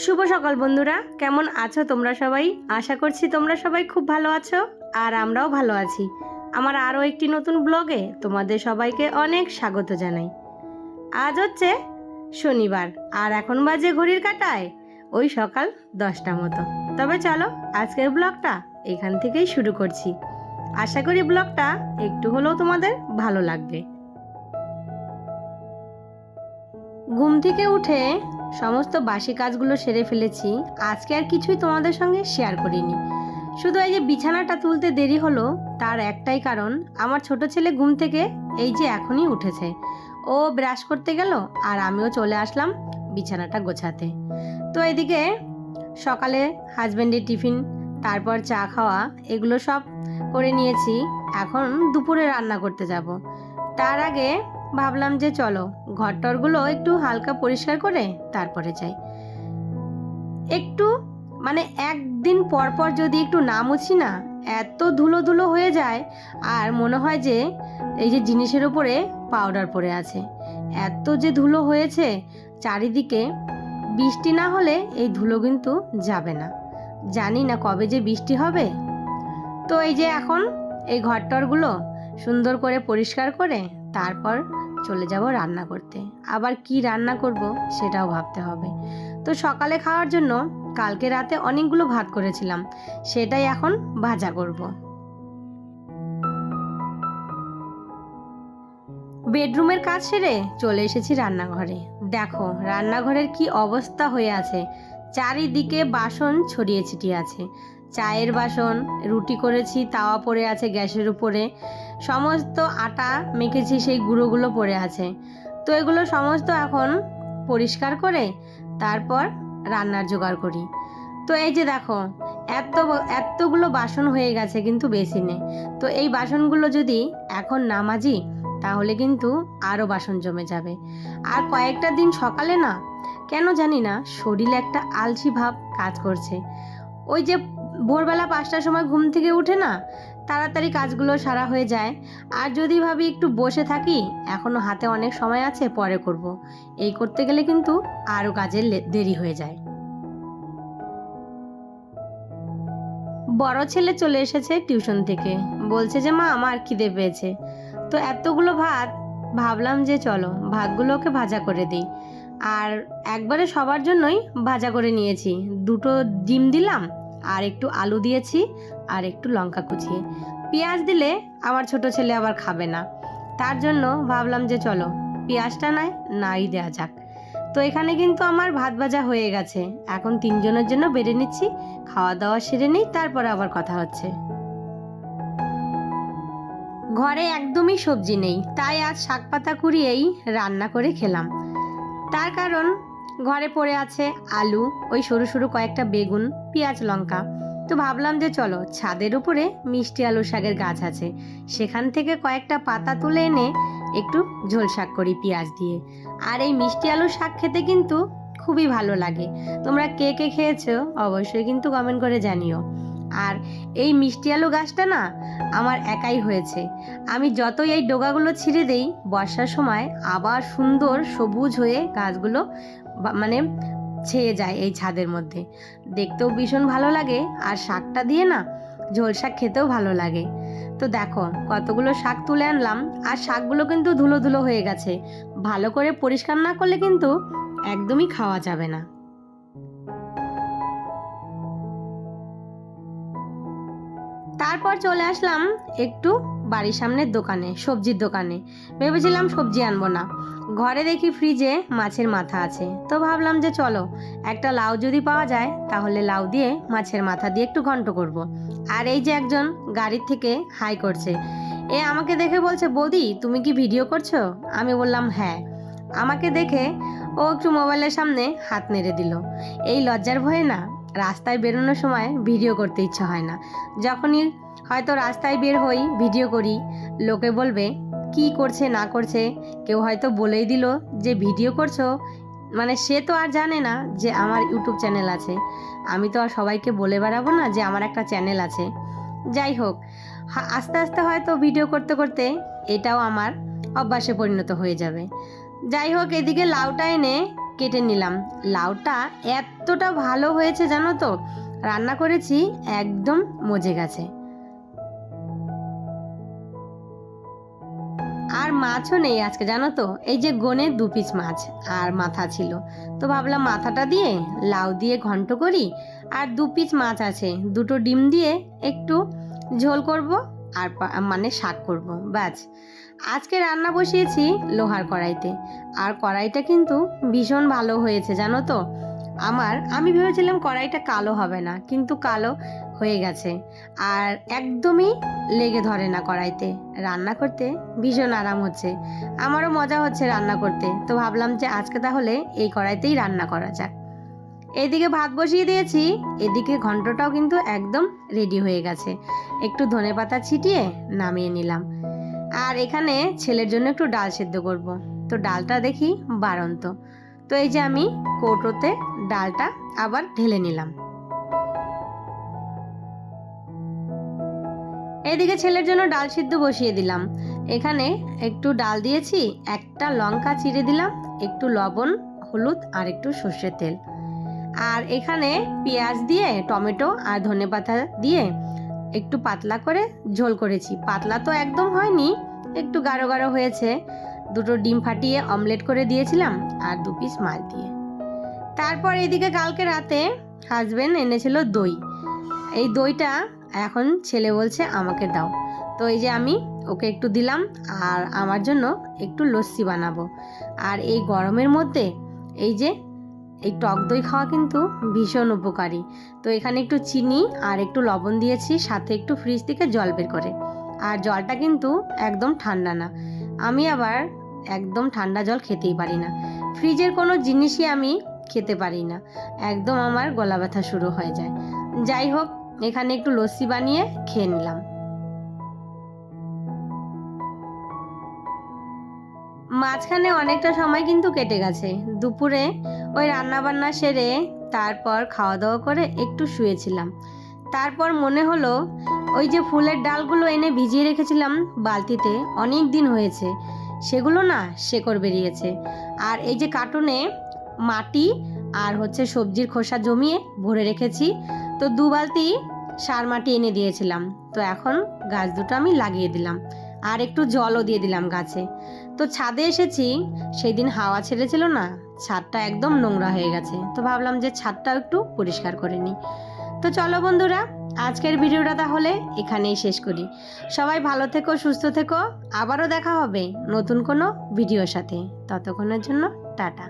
শুভ সকাল বন্ধুরা, কেমন আছো তোমরা সবাই? আশা করছি তোমরা সবাই খুব ভালো আছো আর আমরাও ভালো আছি। আমার আরও একটি নতুন ব্লগে তোমাদের সবাইকে অনেক স্বাগত জানাই। আজ হচ্ছে শনিবার আর এখন বাজে ঘড়ির কাঁটায় ওই সকাল 10টা মতো। তবে চলো আজকের ব্লগটা এখান থেকেই শুরু করছি। আশা করি ব্লগটা একটু হলেও তোমাদের ভালো লাগবে। ঘুম থেকে উঠে সমস্ত বাসি কাজগুলো সেরে ফেলেছি। আজকে আর কিছুই তোমাদের সঙ্গে শেয়ার করিনি। শুধু এই যে বিছানাটা তুলতে দেরি হলো তার একটাই কারণ, আমার ছোট ছেলে ঘুম থেকে এই যে এখনই উঠেছে। ও ব্রাশ করতে গেল আর আমিও চলে আসলাম বিছানাটা গোছাতে। তো এদিকে সকালে হাজব্যান্ডের টিফিন, তারপর চা খাওয়া, এগুলো সব করে নিয়েছি। এখন দুপুরে রান্না করতে যাব। তার আগে ভাবলাম যে চলো ঘরটরগুলো একটু হালকা পরিষ্কার করে তারপরে যাই। একটু মানে একদিন পর পর যদি একটু না মুছি না, এত ধুলো ধুলো হয়ে যায় আর মনে হয় যে এই যে জিনিসের উপরে পাউডার পড়ে আছে। এত যে ধুলো হয়েছে চারিদিকে, বৃষ্টি না হলে এই ধুলো কিন্তু যাবে না। জানি না কবে যে বৃষ্টি হবে। তো এই যে এখন এই ঘরটরগুলো সুন্দর করে পরিষ্কার করে তারপর চলে যাব রান্না করতে। আবার কি রান্না করব সেটাও ভাবতে হবে। তো সকালে খাওয়ার জন্য কালকে রাতে অনেকগুলো ভাত করেছিলাম, সেটাই এখন ভাজা করব। বেডরুমের কাজ সেরে চলে এসেছি রান্নাঘরে। দেখো রান্নাঘরের কি অবস্থা হয়ে আছে, চারিদিকে বাসন ছড়িয়ে ছিটিয়ে আছে। চায়ের বাসন, রুটি করেছি তাওয়া পড়ে আছে গ্যাসের উপরে, সমস্ত আটা মেখেছি সেই গুঁড়োগুলো পড়ে আছে। তো এগুলো সমস্ত এখন পরিষ্কার করে তারপর রান্নার জোগাড় করি। তো এই যে দেখো এতগুলো বাসন হয়ে গেছে কিন্তু বেসিনে। তো এই বাসনগুলো যদি এখন না মাজি তাহলে কিন্তু আরও বাসন জমে যাবে। আর কয়েকটা দিন সকালে না কেন জানি না শরীরে একটা আলসি ভাব কাজ করছে। ওই যে ভোরবেলা 5টার সময় ঘুম থেকে উঠে না তাড়াতাড়ি কাজগুলো সারা হয়ে যায়। আর যদি ভাবি একটু বসে থাকি, এখনো হাতে অনেক সময় আছে পরে করব, এই করতে গেলে কিন্তু আরও কাজের দেরি হয়ে যায়। বড় ছেলে চলে এসেছে টিউশন থেকে, বলছে যে মা আমার খিদে পেয়েছে। তো এতগুলো ভাত, ভাবলাম যে চলো ভাতগুলোকে ভাজা করে দিই। আর একবারে সবার জন্যই ভাজা করে নিয়েছি। 2টো ডিম দিলাম আর একটু আলু দিয়েছি আর একটু লঙ্কা কুচিয়ে। পেঁয়াজ দিলে আমার ছোট ছেলে আবার খাবে না, তার জন্য ভাবলাম যে চলো পেঁয়াজটা নাই দেওয়া যাক। তো এখানে কিন্তু আমার ভাত ভাজা হয়ে গেছে। এখন 3জনের জন্য বেড়ে নিচ্ছি, খাওয়া দাওয়া সেরে নিই, তারপরে আবার কথা হচ্ছে। ঘরে একদমই সবজি নেই, তাই আজ শাক পাতা কুড়িয়েই রান্না করে খেলাম। তার কারণ ঘরে পড়ে আছে আলু, ওই সরু সরু কয়েকটা বেগুন, পেঁয়াজ লঙ্কা। তো ভাবলাম যে চলো ছাদের উপরে মিষ্টি আলু শাকের গাছ আছে, সেখান থেকে কয়েকটা পাতা তুলে এনে একটু ঝোল শাক করি পেঁয়াজ দিয়ে। আর এই মিষ্টি আলু শাক খেতে কিন্তু খুবই ভালো লাগে। তোমরা কে কে খেয়েছো অবশ্যই কিন্তু কমেন্ট করে জানিও। আর এই মিষ্টি আলু গাছটা না আমার একাই হয়েছে। আমি যতই এই ডোগাগুলো ছিঁড়ে দেই বর্ষার সময় আবার সুন্দর সবুজ হয়ে গাছগুলো মানে ছেয়ে যায় এই ছাদের মধ্যে। দেখতেও ভীষণ ভালো লাগে আর শাকটা দিয়ে না ঝোল শাক খেতেও ভালো লাগে। তো দেখো কতগুলো শাক তুলে আনলাম আর শাকগুলো কিন্তু ধুলো ধুলো হয়ে গেছে। ভালো করে পরিষ্কার না করলে কিন্তু একদমই খাওয়া যাবে না। তারপর চলে আসলাম একটু বাড়ির সামনের দোকানে, সবজির দোকানে। ভেবেছিলাম সবজি আনবো না, ঘরে দেখি ফ্রিজে মাছের মাথা আছে। তো ভাবলাম যে চলো একটা লাউ যদি পাওয়া যায় তাহলে লাউ দিয়ে মাছের মাথা দিয়ে একটু ঘন্ট করব। আর এই যে একজন গাড়ির থেকে হাই করছে, এ আমাকে দেখে বলছে বৌদি তুমি কি ভিডিও করছো? আমি বললাম হ্যাঁ। আমাকে দেখে ও একটু মোবাইলের সামনে হাত নেড়ে দিল। এই লজ্জার ভয়ে না রাস্তায় বেরোনোর সময় ভিডিও করতে ইচ্ছা হয় না। যখনই হয়তো রাস্তায় বের হই ভিডিও করি, লোকে বলবে কি করছে না করছে, কেউ হয়তো বলেই দিল যে ভিডিও করছো, মানে সে তো আর জানে না যে আমার ইউটিউব চ্যানেল আছে। আমি তো আর সবাইকে বলে বেড়াবো না যে আমার একটা চ্যানেল আছে। যাই হোক, আস্তে আস্তে হয়তো ভিডিও করতে করতে এটাও আমার অভ্যাসে পরিণত হয়ে যাবে। যাই হোক, এদিকে লাউটা এনে কেটে নিলাম। লাউটা এতটা ভালো হয়েছে জানো তো, রান্না করেছি একদম মজে গেছে। আর মাছও নেই আজকে জানো তো, এই যে গোনে 2 পিস মাছ আর মাথা ছিল, তো ভাবলাম মাথাটা দিয়ে লাউ দিয়ে ঘন্ট করি, আর 2 পিস মাছ আছে, 2টো ডিম দিয়ে একটু ঝোল করব আর মানে শাক করব, ব্যাস। আজকে রান্না বসিয়েছি লোহার কড়াইতে, আর কড়াইটা কিন্তু ভীষণ ভালো হয়েছে জানো তো। আমি ভেবেছিলাম কড়াইটা কালো হবে না, কিন্তু কালো হয়ে গেছে। আর একদমই লেগে ধরে না কড়াইতে, রান্না করতে ভীষণ আরাম হচ্ছে, আমারও মজা হচ্ছে রান্না করতে। তো ভাবলাম যে আজকে তাহলে এই কড়াইতেই রান্না করা যাক। এদিকে ভাত বসিয়ে দিয়েছি, এদিকে ঘন্টটাও কিন্তু একদম রেডি হয়ে গেছে। একটু ধনেপাতা ছিটিয়ে নামিয়ে নিলাম। আর এখানে ছেলের জন্য একটু ডাল সেদ্ধ করব, তো ডালটা দেখি বাড়ন্ত, তো এই যে আমি কৌটোতে ডালটা আবার ঢেলে নিলাম। এদিকে ছেলের জন্য ডাল সিদ্ধ বসিয়ে দিলাম। এখানে একটু ডাল দিয়েছি, একটা লঙ্কা চিড়ে দিলাম, একটু লবণ, হলুদ আর একটু সর্ষের তেল। আর এখানে পেঁয়াজ দিয়ে, টমেটো আর ধনেপাতা দিয়ে একটু পাতলা করে ঝোল করেছি। পাতলা তো একদম হয়নি, একটু গাঢ় গাঢ় হয়েছে। 2টো ডিম ফাটিয়ে অমলেট করে দিয়েছিলাম আর 2 পিস মাছ দিয়ে। তারপর এদিকে কালকে রাতে হাজবেন্ড এনেছিল দই। এই দইটা এখন ছেলে বলছে আমাকে দাও, তো এই যে আমি ওকে একটু দিলাম, আর আমার জন্য একটু লস্যি বানাবো। আর এই গরমের মধ্যে এই টক দই খাওয়া কিন্তু ভীষণ উপকারী। তো এখানে একটু চিনি আর একটু লবণ দিয়েছি, সাথে একটু ফ্রিজ থেকে জল বের করে। আর জলটা কিন্তু একদম ঠান্ডা না, আমি আবার একদম ঠান্ডা জল খেতেই পারি না, ফ্রিজের কোনো জিনিসই আমি খেতে পারি না, একদম আমার গলা ব্যথা শুরু হয়ে যায়। যাই হোক, এখানে একটু লস্যি বানিয়ে খেয়ে নিলাম। মাঝখানে অনেকটা সময় কিন্তু কেটে গেছে। দুপুরে ওই রান্না বান্না সেরে তারপর খাওয়া দাওয়া করে একটু শুয়েছিলাম। তারপর মনে হলো ওই যে ফুলের ডালগুলো এনে ভিজিয়ে রেখেছিলাম বালতিতে, অনেক দিন হয়েছে, সেগুলো না শেকড় বেরিয়েছে। আর এই যে কার্টুনে মাটি আর সবজির খোসা জমিয়ে ভরে রেখেছি, তো 2 বালতি সার মাটি এনে দিয়েছিলাম। তো এখন গাছ দুটো আমি লাগিয়ে দিলাম, আর একটু জলও দিয়ে দিলাম গাছে। তো ছাদে এসেছি, সেই দিন হাওয়া ছেড়েছিল না, ছাদটা একদম নোংরা হয়ে গেছে, তো ভাবলাম যে ছাদটাও একটু পরিষ্কার করে নিই। তো চলো বন্ধুরা, আজকের ভিডিওটা তাহলে এখানেই শেষ করি। সবাই ভালো থেকো, সুস্থ থেকো, আবারও দেখা হবে নতুন কোনো ভিডিওর সাথে। ততক্ষণের জন্য টাটা।